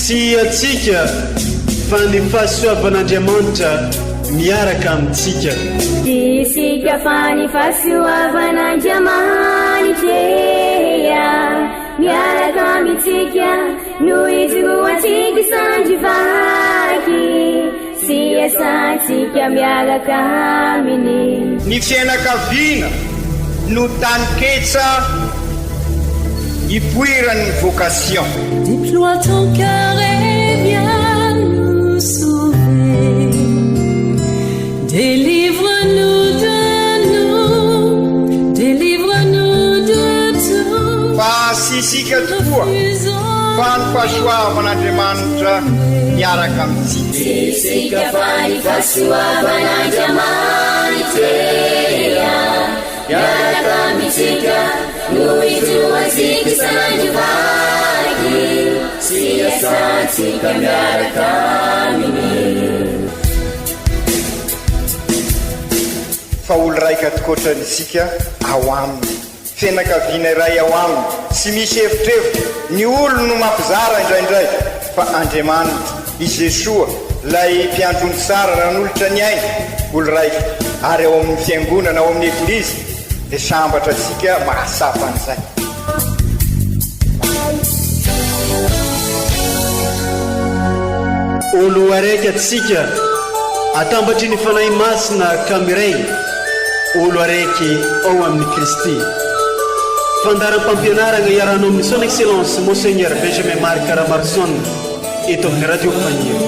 tsy atsika fa ny fahasoavan'Andriamanitra miaraka amintsika. Isika fa ny fahasoavan'Andriamanitra miaraka amintsika no ijoroantsika sandrivaky sy asantsika miaraka aminy. Ny fianakaviana no taniketsa ipoiran'ny vocation. Déploie ton cœur et viens nous sauver. Délivre-nous de nous, délivre-nous de tout. Fa sisika tokoa fa ny fahasoavan'Andriamanitra miaraka amintsika. Sisika fa ny fahasoavan'Andriamanitra miaraka amintsika no ijoroantsika sandrivaky sy asantsika miaraka aminy. Fa olo raika tokoatranisika ao aminy, fianakaviana iray ao aminy, tsy misy hevitrevitra. Ny olo no mampizara indraindray fa Andriamanitra i Jesoa lay mpiandrony tsara ran'olotra ny aina, olo raika. Ary ao amin'ny fiangonana, ao amin'ny eglizy dia sambatra atsika mahasapa an'izay. Olo araiky atsika atambatry ny fanahy masina ka miray, olo araiky ao amin'ny Kristy. Fandaram-pampianarana iarahanao amin'ny son excellence Monseigneur Benjamin Marc Caramarson eto amin'ny radio Fagnier.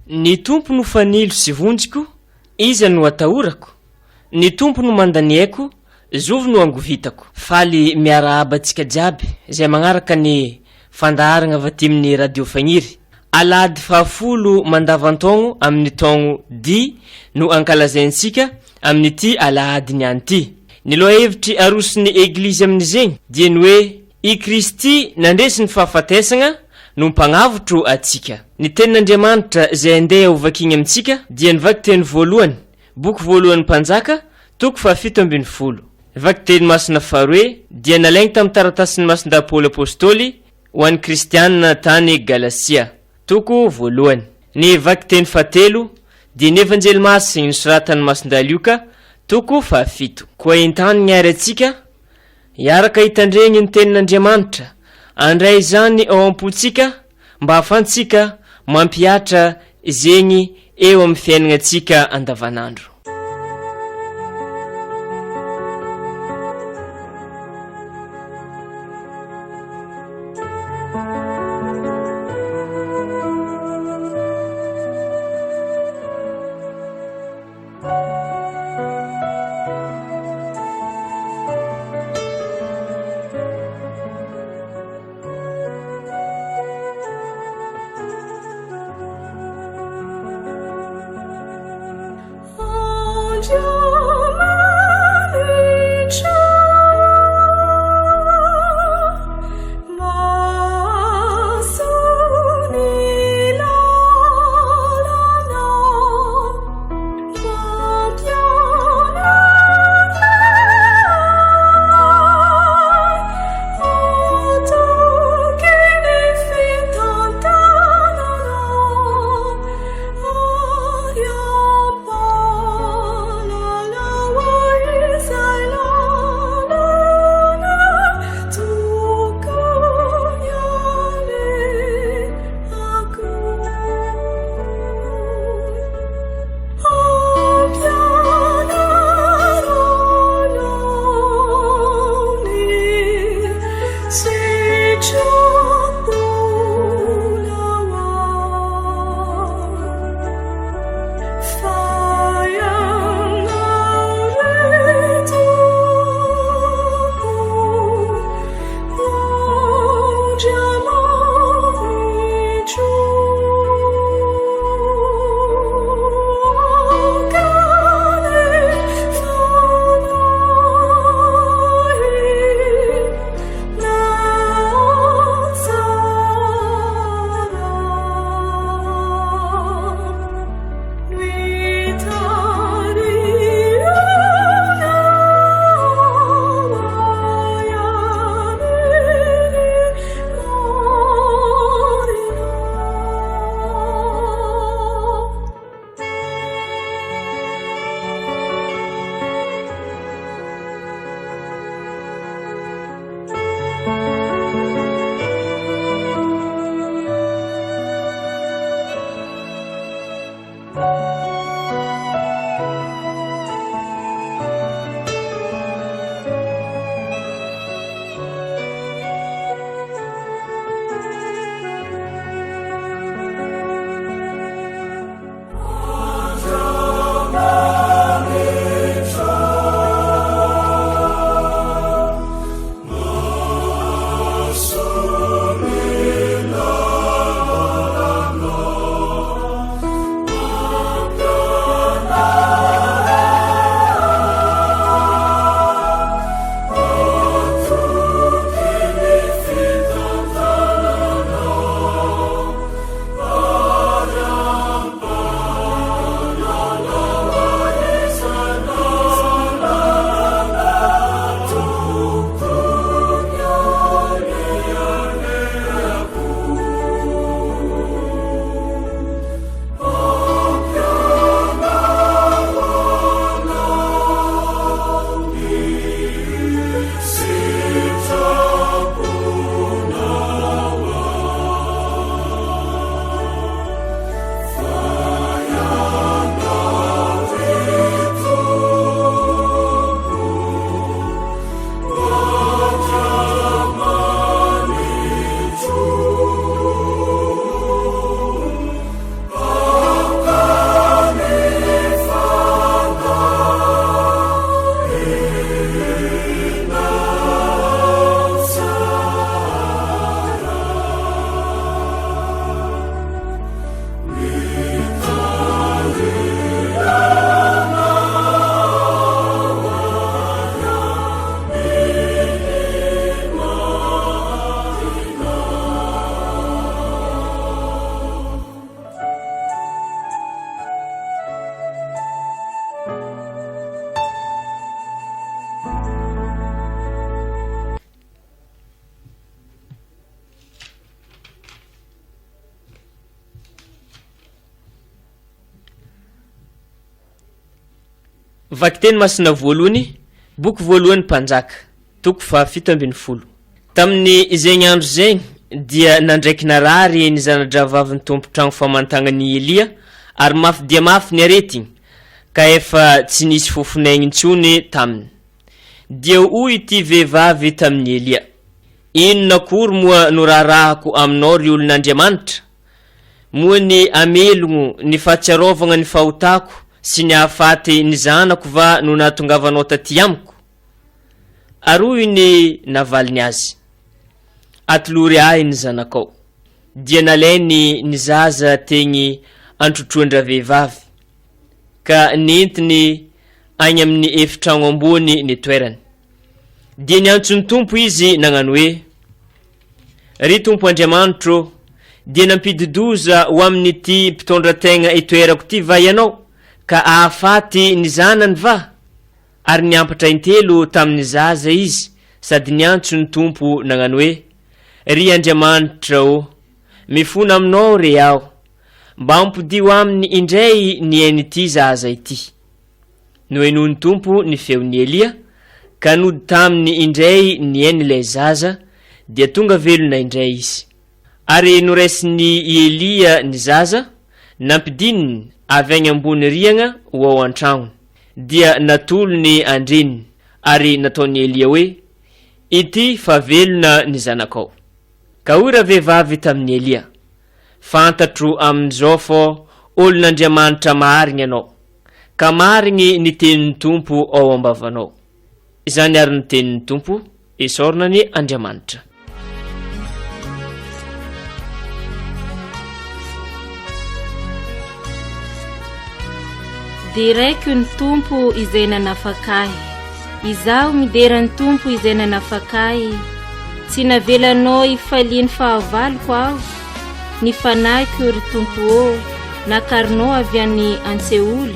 Ny tompo no fanilo sy vonjiko, iza no atahorako. Ny tompo no mandany aiko, zovo no angovitako. Faly miara abatsika jiaby izay magnaraka ny fandaharagna vatimin'ny radio Fagniry. Alady fahafolo mandavantaogno amin'ny taogno di no ankalazaintsika amin'ity alahady niany ty. Ny lohahevitry arosin'ny eglizy amin'izegny dia ny hoe i Kristy nandresy ny fahafatesagna no mpagnavotro atsika. Ny tenin'Andriamanitra izay andeha hovakigny amintsika dia nivaky teny voalohany, boky voalohan'ny mpanjaka, toko 7:10. Nivaky teny masina faharoe dia nalaigny tamin'ny taratasin'ny masinda Paoly apôstôly ho an'ny kristianina tany Galasia, toko voalohany. Ny vaky teny fahatelo dia ny evanjely masina nosoratan'ny masinda Luka, toko 7. Koa intany niary atsika iaraka hitandregny ny tenin'Andriamanitra, andray izany ao am-potsika mba hafantsika mampiatra zegny eo amin'ny fiainagnantsika andavanandro. Oh Vaky teny masina voalohany, boky voalohany Mpanjaka, toko fa 17. Tamin'ny zegny andro zegny dia nandraiky narary ny zanadravavy ny tompotragno famantagnany Elia, ary mafy dia mafy ny aretigny, ka efa tsy nisy fofonaigny intsony taminy. Dia hoy ity vehivavy tamin'ny Elia: inona akory moa no raharahako aminao ry olon'Andriamanitra? Moa ny amelogno ny fahatsiarovagna ny fahotako sy ny hahafaty ny zanako va no nahatongavanao taty amiko? Ary hoy ny navaliny azy: atolory ahy ny zanakao. Dia nalainy ny zaza tegny antrotroandra vehivavy, ka nentiny agny amin'ny efitragno ambony ny toerany. Dia niantso ny tompo izy nagnano hoe: ry tompo Andriamanitro, dia nampididoza ho amin'ity mpitondra-tegna itoerako ty va ianao, ka ahafaty ny zanany va? Ary niampatra intelo tamin'ny zaza izy, sady niantso ny tompo nagnano hoe: ry Andriamanitra mifona aminao re aho, mba ampodio aminy indray ny ainy zaza ity. Nohenohy ny tompo ny feon'ny Elia, ka nody taminy indray ny ain'ilay zaza, dia tonga velona indray izy. Ary noraisiny Elia ny zaza, nampidininy avy agny ambony riagna ho ao an-tragnony. Dia natolony andreniny, ary nataony Elia hoe: ity fa velona ny zanakao. Ka hoy ra vehivavy tamin'ny Elia: fantatro amin'izao fô olon'Andriamanitra marigny ianao, ka marigny ny tenin'ny tompo ao ambavanao. Izany ary ny tenin'ny tompo, esorina ny Andriamanitra. Dia raiky ny tompo izay nanafakahy, izaho mideran'ny tompo izay nanafakahy, tsy navelanao ifaliany fahavaloko aho, ny fanahiko ry tompo ô, nakarinao avy any Antseoly,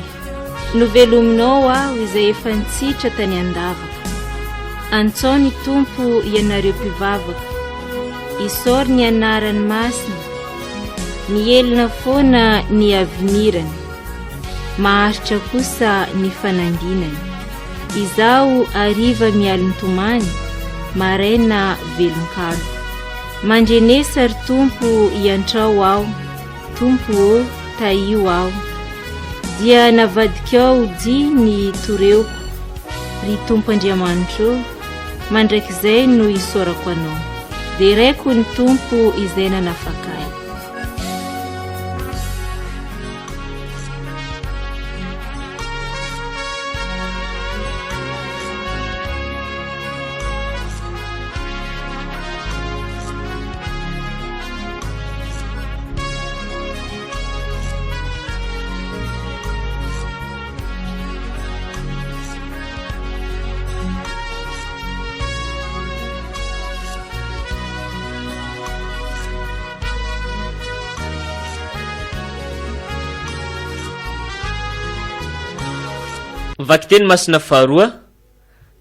novelominao aho izay efa nitsitra tany andavaka. Antsao ny tompo ianareo mpivavaka, isor ny anarany masina, mielina foana ny avinirany, maharitra kosa ny fananginany. Izaho ariva mialiny tomany, maraina velonkalo. Mandrenesa ry tompo iantrao aho, tompo ô taio aho. Dia navadikao di ny toreoko, ry tompo Andriamanitro, mandraikizay no isorako anao. Dia raiko ny tompo izay nanafakahy. Vaky teny masina faharoa,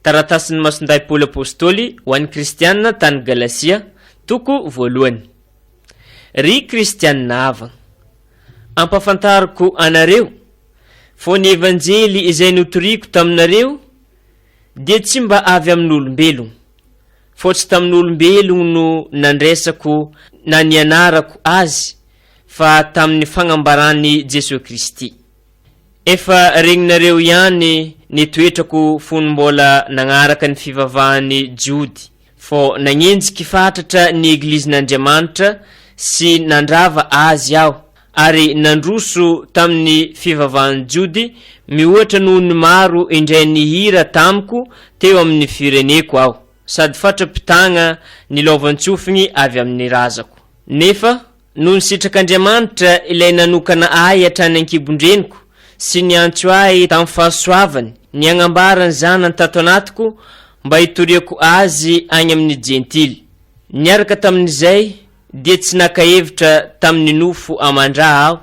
taratasin'ny masinday Paoly Apôstôly ho an'ny kristianina tany Galasia, toko voalohany. Ry kristianina avana, ampafantariko anareo fô ny evanjely izay notoriko taminareo dia tsy mba avy amin'olombelogno, fô tsy tamin'olombelogno no nandresako na nianarako azy, fa tamin'ny fagnambarany Jesosy Kristy. Efa regninareo ihany ny toetrako fony mbola nagnaraka ny fivavahany Jody, fô nagnenjiky fatratra ny eglizin'Andriamanitra sy nandrava azy aho, ary nandroso tamin'ny fivavahany Jody mihoatra noho ny maro indray nihira tamiko teo amin'ny fireneko aho, sady fatrapitagna ny lovantsofigny avy amin'ny razako. Nefa noho ny sitrak'Andriamanitra ilay nanokana ahy hatrany ankibondreniko sy niantso ahy tamin'ny fahasoavany, ny agnambarany zanany tato anatiko mba hitoriako azy agny amin'ny jentily. Niaraka tamin'izay dia tsy nakahevitra tamin'ny nofo amandraha aho,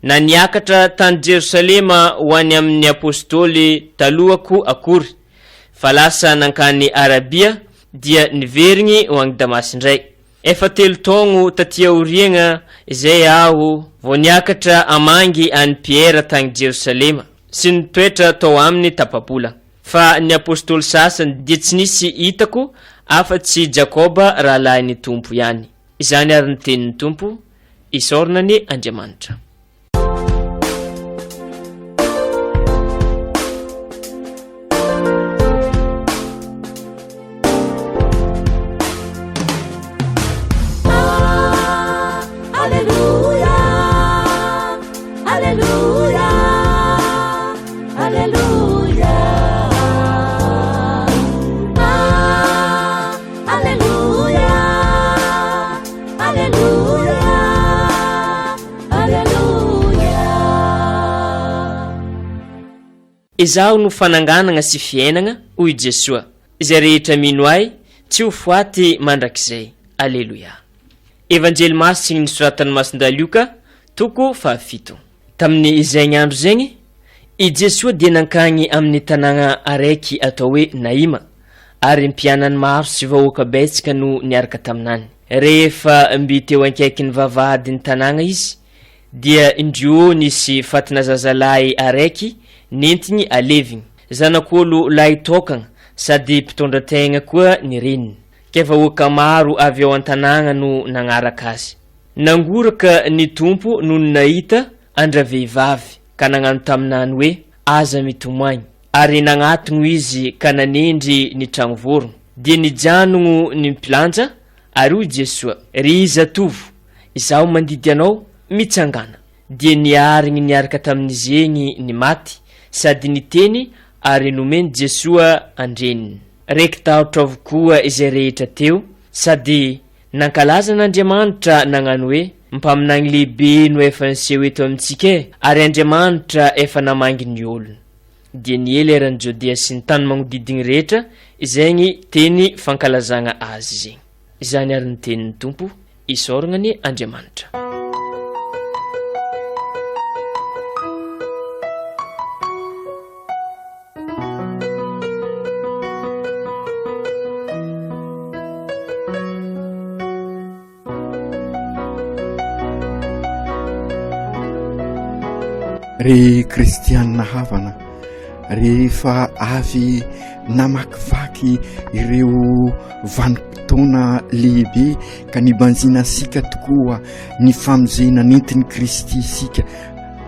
na niakatra tany Jerosalema ho any amin'ny apôstôly talohako akory, fa lasa nankany Arabia dia niverigny ho agny Damasy indray. Efa 3 taogno taty aoriagna izay aho vao niakatra amangy any Pierre tany Jerosalema, sy ny toetra tao aminy tapapola. Fa ny apôstôly sasany dia tsy nisy hitako afa-tsy Jakoba rahalahin'ny tompo ihany. Izany ary ny tenin'ny tompo, isaorina ny Andriamanitra. Izaho no fananganana sy fiainana hoy Jesoa. Izay rehetra mino ahy tsy ho foaty mandrakizay. Alleluia. Evanjely masiny nosoratan'ny masonda Luka toko 7. Tamin'ny izay andro zegny, i Jesoa dia nankagny amin'ny tanàna araiky atao hoe Naima, ary mpianany maro sy vahoaka betsaka no niaraka taminany. Rehefa mby teo ankaiky ny vavahadin'ny tanàna izy, dia indrio nisy fatina zazalahy araiky nentigny alevigny, zanak'olo lahy tokagna sady mpitondra tegna koa ny reniny. Ke vahoaka maro avy ao an-tanàna no nagnaraka azy. Nangoraka ny tompo no nahita andra vehivavy ka nagnano taminany hoe aza mitomoagny, ary nagnatogno izy ka nanendry ny tragno vorogno. Dia nijanogno ny mpilanja ary hoy Jesoa, ry zatovo, izaho mandidy anao mitsangana. Dia niarigny niaraka tamin'izy egny ny maty sady niteny ary nomeny Jesoa andreniny. Raiky tahotra avokoa izay rehetra teo sady nankalaza n'Andriamanitra nagnano hoe mpaminagny lehibe no efa niseho eto amintsika ary Andriamanitra efa namangy ny olona. Dia niely eran'ny Jodea sy ny tany magnodidiny rehetra izay teny fankalazagna azy zegny. Izany ary ny tenin'ny tompo, isaoragna ny Andriamanitra. Ry kristianina havana, rehefa avy namakivaky ireo vanim-potoana lehibe ka nibanjina sika tokoa ny famonjena nentin'ny Kristy sika,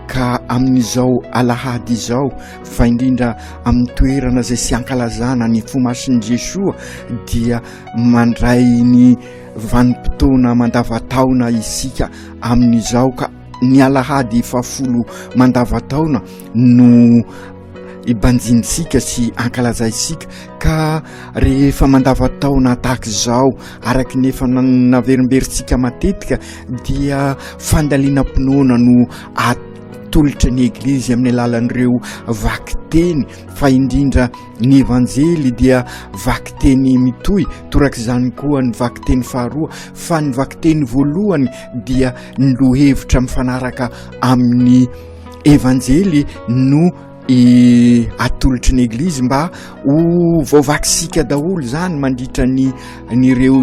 ka amin'izao alahady izao fa indrindra amin'ny toerana izay sy ankalazana ny fomasin'i Jesoa dia mandray ny vanim-potoana mandavataona isika amin'izao, ka ny alahady 10 mandavataona no ibanjinsika sy ankalazaisika. Ka rehefa mandavataona tahaka izao araky nefa naverimberitsika matetika dia fandaliana-pinoana no atolotry ny eglizy amin'ny alalan'ireo vakiteny, fa indrindra ny evanjely dia vakiteny mitohy, torak'izany koa ny vakiteny faharoa, fa ny vakiteny voalohany dia ny lohevitra mifanaraka amin'ny evanjely no atolotry ny eglizy mba ho vaovakisika daholo zany mandritra nyreo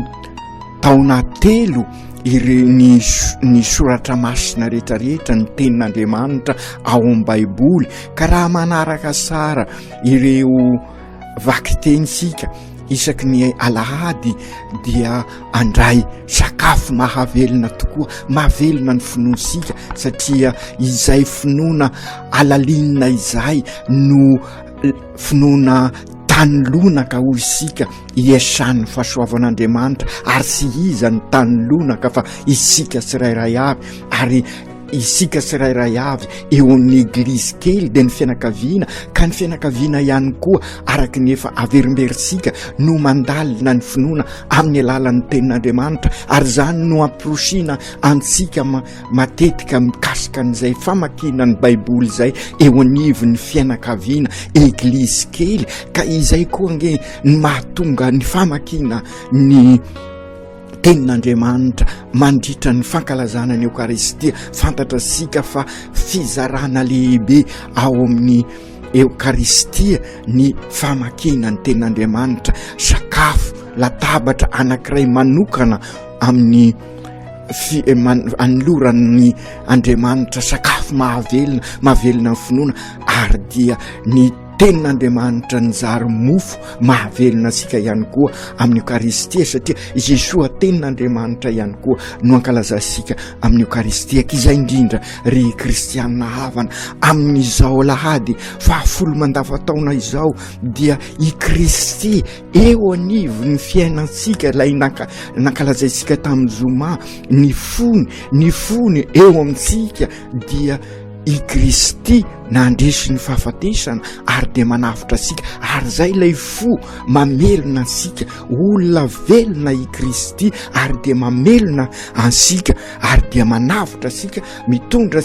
taona 3 ny soratra masina rehetrarehetra ny tenin'Andriamanitra ao amin'ny baiboly. Ka raha manaraka sara ireo vakitenytsika isaky ny alahady dia andray sakafo mahavelona tokoa, mahavelona ny finoansika, satria izay finoana alalinina izay no finoana tanylonaka ho isika iasan'ny fahasoavan'Andriamanitra, ary sy iza ny tanylonaka fa isika tsirairay avy, ary isika tsirairay avy eo amin'ny eglizy kely dia ny fianakaviana, ka ny fianakaviana ihany koa araky nefa averimberitsika no mandalina ny finoana amin'ny alalan'ny tenin'Andriamanitra, ary zany no amporosina antsika matetika mikasika an'izay famakina ny baiboly izay eo anivon'ny fianakaviana eglizy kely. Ka izay koa nge ny mahatonga ny famakina ny tenin'Andriamanitra mandritra ny fankalazana ny Eukaristia. Fantatra sika fa fizarana lehibe ao amin'ny Eukaristia ny famakina ny tenin'Andriamanitra, sakafo latabatra anankiray manokana amin'ny anoloran'ny Andriamanitra, sakafo mahavelona ny finoana, ary dia ny tenin'Andriamanitra nizary mofo mahavelona asika ihany koa amin'ny Eukaristia, satria Jesoa tenin'Andriamanitra ihany koa no ankalazasika amin'ny Eukaristia. Izay indrindra ry kristianina havana amin'izao lahady 10 mandavataona izao dia i Kristy eo anivo ny fiainansika ilay nankalazaisika tamin'ny Zoma, ny fony eo amintsika dia i Kristy nandresy ny fahafatesana ary dia manavitra asika, ary zay ilay fo mamelona asika, olona velona i Kristy ary dia mamelona ansika ary dia manavitra asika, mitondra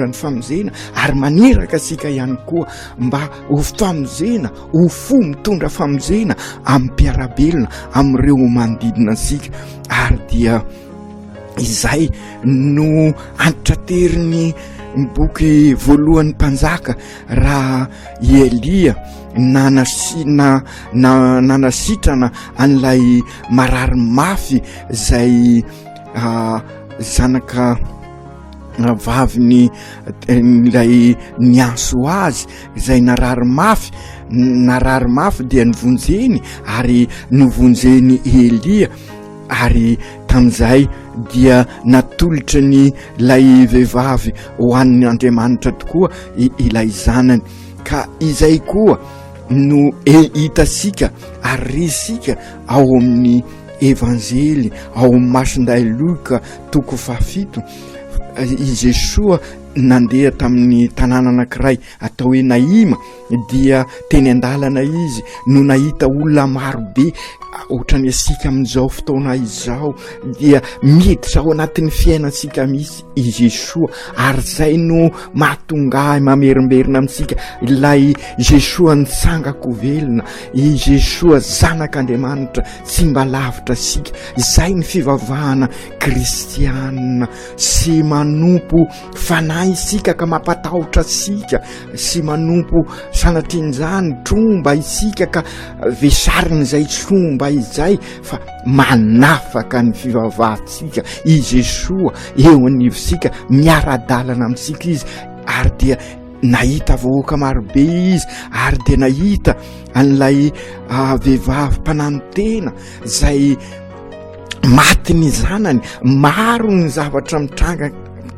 ny famonjena ary maneraka asika ihany koa mba ho famonjena, ho fo mitondra famonjena amin'ny mpiarabelona amin'ireo manodidina asika. Ary dia izay no antitrateriny boky voalohan'ny mpanjaka raha Elia nanasitrana an'ilay marary mafy zay zanaka vaviny ilay nianso azy zay narary mafy dia nivonjeny ary nivonjeny Elia, ary tam'izay dia natolotra ny lay vehivavy ho an'ny Andriamanitra tokoa ilay zanany. Ka izay koa no hitasika ary risika ao amin'ny evanjely, ao amin'ny masinday Luka 7 i Jesoa nandeha tamin'ny tanàna anankiray atao hoe Naima, dia teny andalana izy no nahita olona marobe ohatrany asika amin'izao fotoana izao, dia miditra ao anatin'ny fiainansika misy i Jesoa, ary zay no mahatonga mamerimberina amintsika ilay Jesoa nitsangako velona, i Jesoa zanak'Andriamanitra tsy mba lavitra asika. Izay ny fivavahana kristianina, sy manompo fanahy isika ka mampatahotra asika, sy manompo sanatrian'izany tromba isika ka vesariny izay tromba izay, fa manafaka ny fivavahantsika i Jesoa eo anivosika, miara-dalana amintsika izy, ary dia nahita vahoaka marobe izy, ary dia nahita an'ilay vehivavy mpananotena zay maty ny zanany. Maro ny zavatra mitranga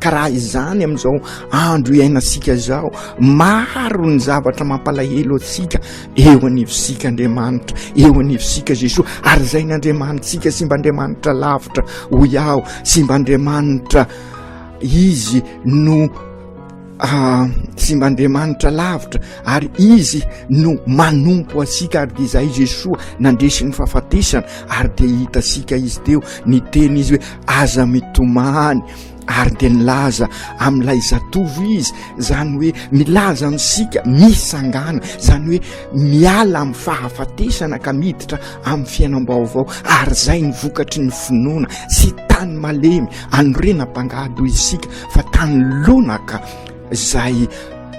karaha izany amin'izao andro iainasika zao, maro ny zavatra mampalahelo atsika eo anivosika Andriamanitra, eo anivosika Jesoa. Ary zay ny Andriamanitsika sy mba Andriamanitra lavitra ho iaho, sy mba Andriamanitra izy no sy mba Andriamanitra lavitra, ary izy no manompo asika. Ary dia izay Jesoa nandresy ny fahafatesana, ary dia hita asika izy teo ny teny izy hoe aza mitomany, ary dia nilaza amin'ilay zatovo izy, zany hoe milaza amintsika misangana, zany hoe miala amin'ny fahafatesana ka miditra amin'ny fiainam-baovao. Ary zay ny vokatry ny finoana, sy tany malemy anorenam-pangady isika, fa tany lonaka zay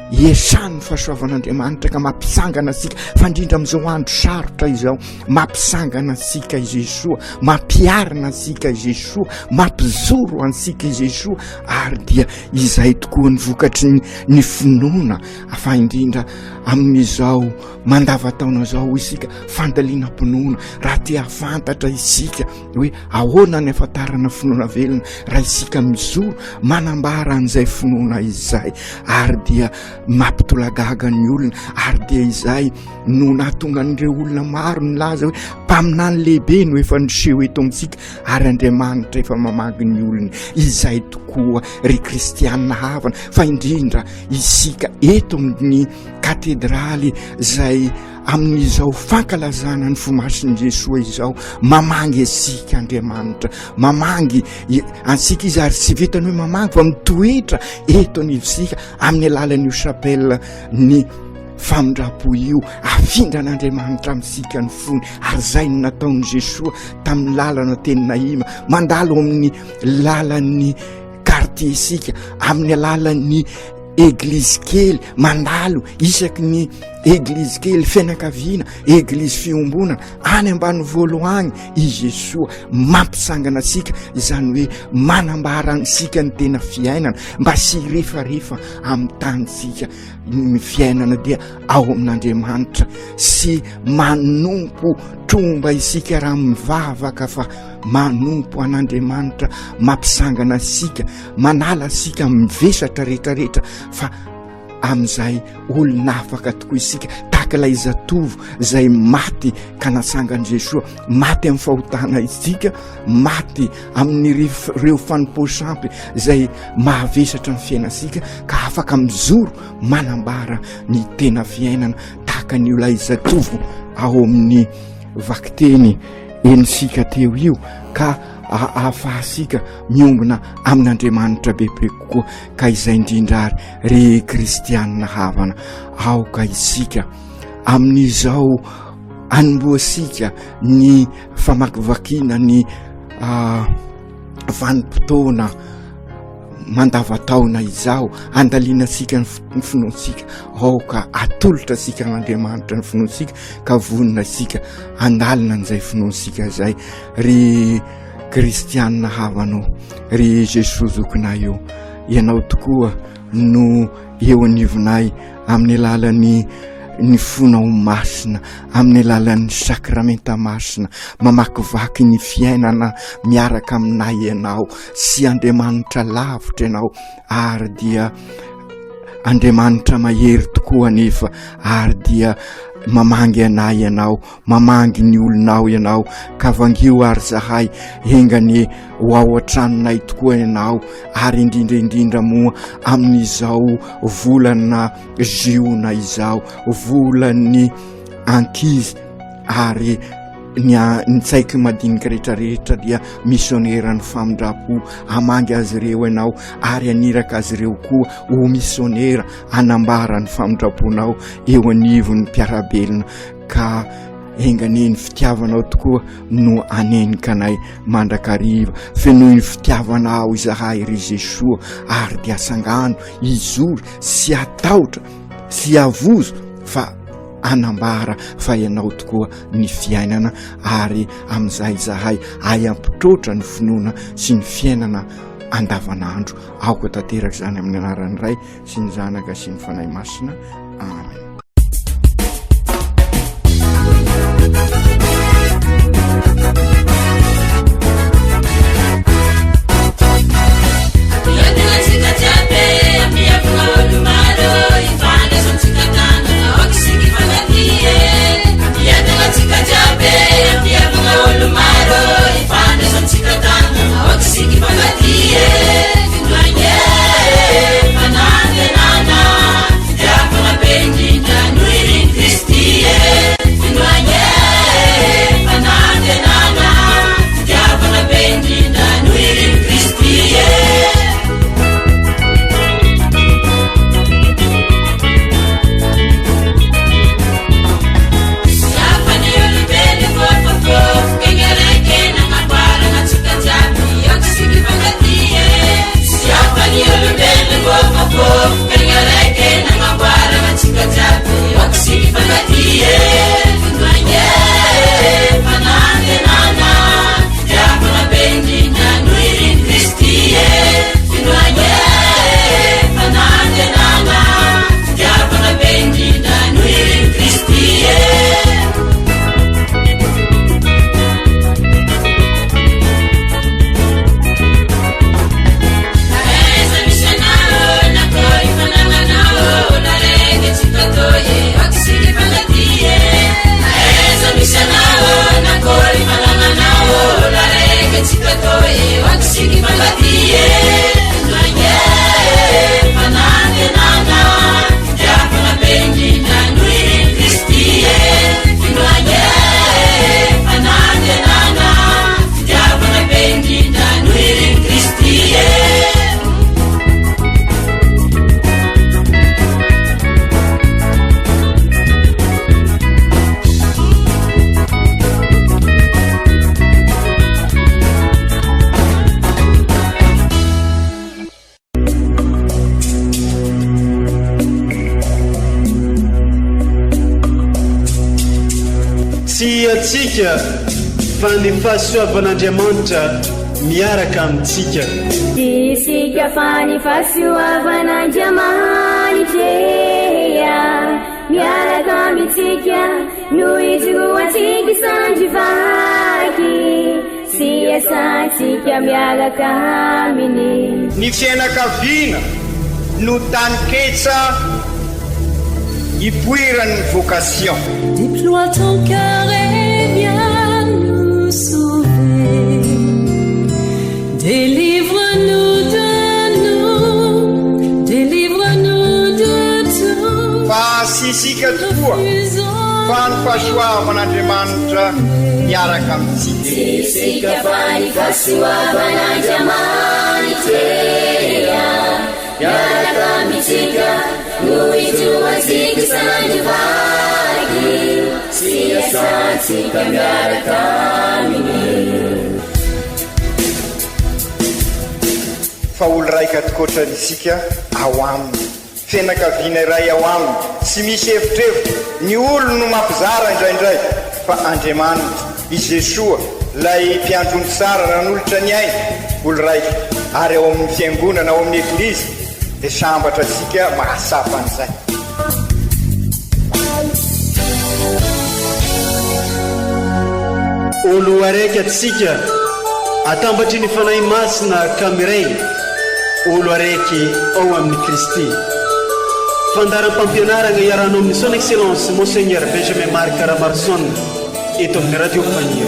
iesan'ny fahasoavan'Andriamanitra ka mampisangana asika, fa indrindra amin'izao andro sarotra izao mampisangana asika i Jesoa, mampiarina asika i Jesoa, mampizoro ansika i Jesoa. Ary dia izay tokoa ny vokatry ny finoana, fa indrindra amin'izao mandavataona zao isika fandaliana-pinoana, raha tia fantatra isika hoe ahoana ny afantarana finoana velona, raha isika mizoro manambara an'izay finoana izay, ary dia mampitolagaga ny olona. Ary dia izay no nahatonga an'ireo olona maro nilaza hoe mpaminany lehibe no efa niseho eto amintsika, ary Andriamanitra efa mamagy ny olona. Izay tokoa ry kristianina havana, fa indrindra isika eto amin'ny katedraly zay amin'izao fankalazana ny fomasin'i Jesoa izao, mamangy asika Andriamanitra, mamangy ansika izy, ary tsy vitany hoe mamangy fa mitoetra eto anivosika amin'ny alalan'io chapelle ny famindrapo io, afindran'Andriamanitra amintsika ny fony. Ary zay no nataon'i Jesoa tamin'ny lalana teny Naima, mandalo amin'ny lalan'ny quartier isika, amin'ny alalan'ny eglizy kely, mandalo isaky ny eglizy kely fianakaviana, eglizy fiombonana any ambany voalohany i Jesoa mampisangana sika, izany hoe manambara sika ny tena fiainana mba sy refarefa amin'ny tanysika ny fiainana dia ao amin'Andriamanitra, sy manompo tromba isika raha mivavaka fa manompo an'Andriamanitra mampisangana sika, manala sika mivesatra rehetrarehetra fa amin'izay olona afaka tokoa isika, takala izatovo zay maty ka nasangany Jesoa, maty amin'ny fahotana isika, maty amin'ireo fanomposampy zay mahavesatra ny fiainasika ka afaka mizoro manambara ny tena fiainana tahaka ny olona izatovo ao amin'ny vakiteny enisika teo io, ka ahafahasika miombona amin'Andriamanitra bebe kokoa. Ka izay indrindra ry kristianina havana, aoka isika amin'izao anomboasika ny famakivakiana ny vanim-potoana mandavataona izao, andalinasika ny finoansika, aoka atolotra sika n'Andriamanitra ny finoansika, ka vonina sika andalina an'izay finoansika zay. Ry kristianina havanao, ry Jesosy zokinay io, ianao tokoa no eo anivonay amin'ny alalan'ny ny fonao masina, amin'ny alalan'ny sakramenta masina, mamakivaky ny fiainana miaraka aminay ianao, sy Andriamanitra lavitra ianao, ary dia Andriamanitra mahery tokoa nefa, ary dia mamangy anay ianao, mamangy ny olonao ianao, ka vangio ary zahay engany ho ao an-tranonay tokoa ianao, ary indrindraindrindra moa amin'izao volana jiona izao, volan'ny ankizy, ary ny tsaiky madinika rehetrarehetra dia misionera ny famindrapo, hamangy azy ireo ianao, ary aniraka azy ireo koa ho misionera anambara ny famindraponao eo anivon'ny mpiarabelona, ka engany ny fitiavanao tokoa no anenika anay mandrakariva, fe noho ny fitiavanao izahay ry Jesoa, ary dia asangano izory sy ataotra sy avozo fa anambara fa ianao tokoa ny fiainana, ary amin'izay zahay ay ampitrotra ny finoana sy ny fiainana andavanandro. Aoka tanteraka zany amin'ny anaran'ny Ray sy ny Zanaka sy ny Fanahy Masina. Amen. Manange nana, ya sy atsika fa ny fahasoavan'Andriamanitra miaraka amintsika. Isika fa ny fahasoavan'Andriamanitra miaraka amintsika no itoatsika sandrivaky sy asantsika miaraka aminy. Ny fianakaviana no taniketsa ipoiran'ny vocation. Déploie ton cœur et viens nous sauver. Délivre-nous de nous, délivre-nous de tout. Fa sisika tokoa fa ny fahasoavan'Andriamanitra miaraka amintsika. Sisika fa ny fahasoavan'Andriamanitra miaraka amintsika no itoatsika sandrivaky sy asantsika miaraka aminy. Fa olo raika atikoatrany isika ao aminy, fianakaviana iray ao aminy, tsy misy hevitrevitra. Ny olo no mampizara indraindray fa Andriamanitra i Jesoa lay mpiandrony tsara nanolotra ny aina olo raika, ary ao amin'ny fiangonana ao amin'ny eklizy dia sambatra antsika mahasapa an'izay. Olo araiky atsika atambatry ny fanahy masina kamiray, olo araiky ao amin'ny Kristy. Fandaram-pampianarana iaranao amin'ny son excellence Monseigneur Benjamin Marc Caramarson eto amin'ny radio Fania.